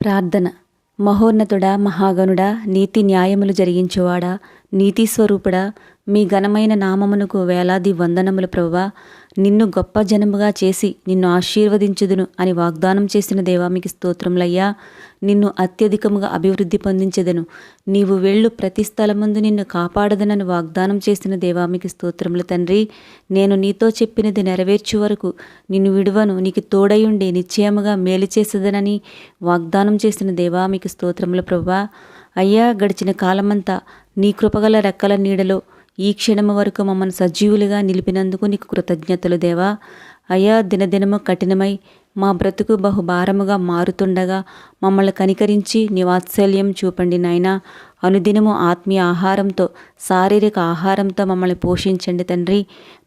ప్రార్థన. మహోన్నతుడా, మహాగణుడా, నీతి న్యాయములు జరిగించువాడా, నీతి స్వరూపుడా, మీ ఘనమైన నామమునకు వేలాది వందనములు ప్రభువా. నిన్ను గొప్ప జనముగా చేసి నిన్ను ఆశీర్వదించుదును అని వాగ్దానం చేసిన దేవా మీకు స్తోత్రములయ్యా. నిన్ను అత్యధికముగా అభివృద్ధి పొందించెదను, నీవు వెళ్ళు ప్రతి స్థలమందు నిన్ను కాపాడదనని వాగ్దానం చేసిన దేవా మీకు స్తోత్రములు తండ్రి. నేను నీతో చెప్పినది నెరవేర్చు వరకు నిన్ను విడువను, నీకు తోడయుండి నిశ్చయముగా మేలు చేసేదనని వాగ్దానం చేసిన దేవా మీకు స్తోత్రములు ప్రభువా. అయ్యా, గడిచిన కాలమంతా నీ కృపగల రెక్కల నీడలో ఈ క్షణము వరకు మమ్మల్ని సజీవులుగా నిలిపినందుకు నీకు కృతజ్ఞతలు దేవా. అయ్యా, దినదినము కఠినమై మా బ్రతుకు బహుభారముగా మారుతుండగా మమ్మల్ని కనికరించి నీ వాత్సల్యం చూపండి నాయనా. అనుదినము ఆత్మీయ ఆహారంతో, శారీరక ఆహారంతో మమ్మల్ని పోషించండి తండ్రి.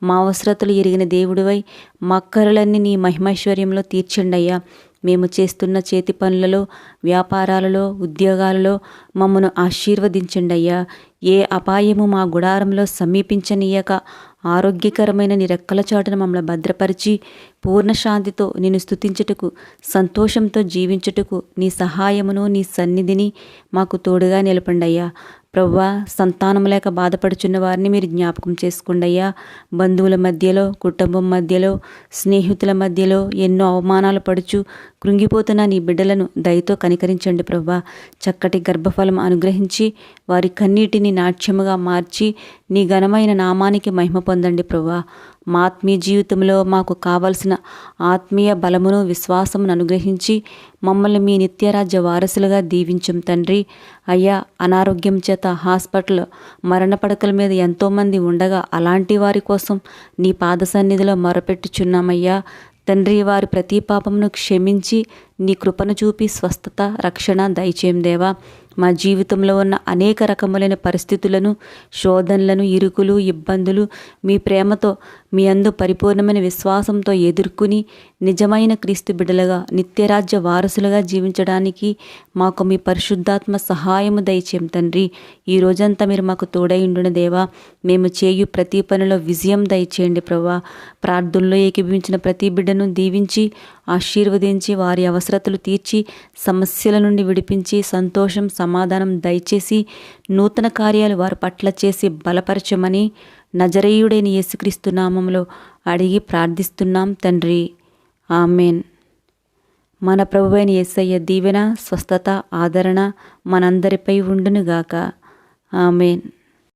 మా అవసరతలు ఎరిగిన దేవుడివై మా అక్కరలన్నీ నీ మహిమైశ్వర్యంలో తీర్చండి అయ్యా. మేము చేస్తున్న చేతి పనులలో, వ్యాపారాలలో, ఉద్యోగాలలో మమ్మను ఆశీర్వదించండి అయ్యా. ఏ అపాయము మా గుడారంలో సమీపించనీయక ఆరోగ్యకరమైన నీ రెక్కల చాటున మమ్మల్ని భద్రపరిచి పూర్ణ శాంతితో నిన్ను స్తుతించుటకు, సంతోషంతో జీవించుటకు నీ సహాయమును, నీ సన్నిధిని మాకు తోడుగా నిలపండి అయ్యా. ప్రభువా, సంతానం లేక బాధపడుచున్న వారిని మీరు జ్ఞాపకం చేసుకోండి అయ్యా. బంధువుల మధ్యలో, కుటుంబం మధ్యలో, స్నేహితుల మధ్యలో ఎన్నో అవమానాలు పడుచు కృంగిపోతున్న నీ బిడ్డలను దయతో కనికరించండి ప్రభువా. చక్కటి గర్భఫలం అనుగ్రహించి వారి కన్నీటిని నాట్యముగా మార్చి నీ ఘనమైన నామానికి మహిమ పొందండి ప్రభువా. మా ఆత్మీయ జీవితంలో మాకు కావలసిన ఆత్మీయ బలమును, విశ్వాసమును అనుగ్రహించి మమ్మల్ని మీ నిత్యరాజ్య వారసులుగా దీవించం తండ్రి. అయ్యా, అనారోగ్యం చేత హాస్పిటల్ మరణ పడకల మీద ఎంతోమంది ఉండగా అలాంటి వారి కోసం నీ పాద సన్నిధిలో మొరపెట్టుచున్నామయ్యా తండ్రి. వారి ప్రతి పాపమును క్షమించి నీ కృపను చూపి స్వస్థత, రక్షణ దయచేయం దేవా. మా జీవితంలో ఉన్న అనేక రకములైన పరిస్థితులను, శోధనలను, ఇరుకులు, ఇబ్బందులు మీ ప్రేమతో, మీ అందు పరిపూర్ణమైన విశ్వాసంతో ఎదుర్కొని నిజమైన క్రీస్తు బిడ్డలుగా, నిత్యరాజ్య వారసులుగా జీవించడానికి మాకు మీ పరిశుద్ధాత్మ సహాయము దయచేయం తండ్రి. ఈ రోజంతా మీరు మాకు తోడై ఉండున దేవా. మేము చేయు ప్రతి పనిలో విజయం దయచేయండి ప్రభువా. ప్రార్థనలో ఏకీభవించిన ప్రతి బిడ్డను దీవించి ఆశీర్వదించి వారి అవసరతలు తీర్చి సమస్యల నుండి విడిపించి సంతోషం, సమాధానం దయచేసి నూతన కార్యాలు వారి పట్ల చేసి బలపరచమని నజరేయుడైన యేసుక్రీస్తు నామములో అడిగి ప్రార్థిస్తున్నాం తండ్రి. ఆమెన్. మన ప్రభువైన యేసయ్య దీవెన, స్వస్థత, ఆదరణ మనందరిపై ఉండునుగాక. ఆమెన్.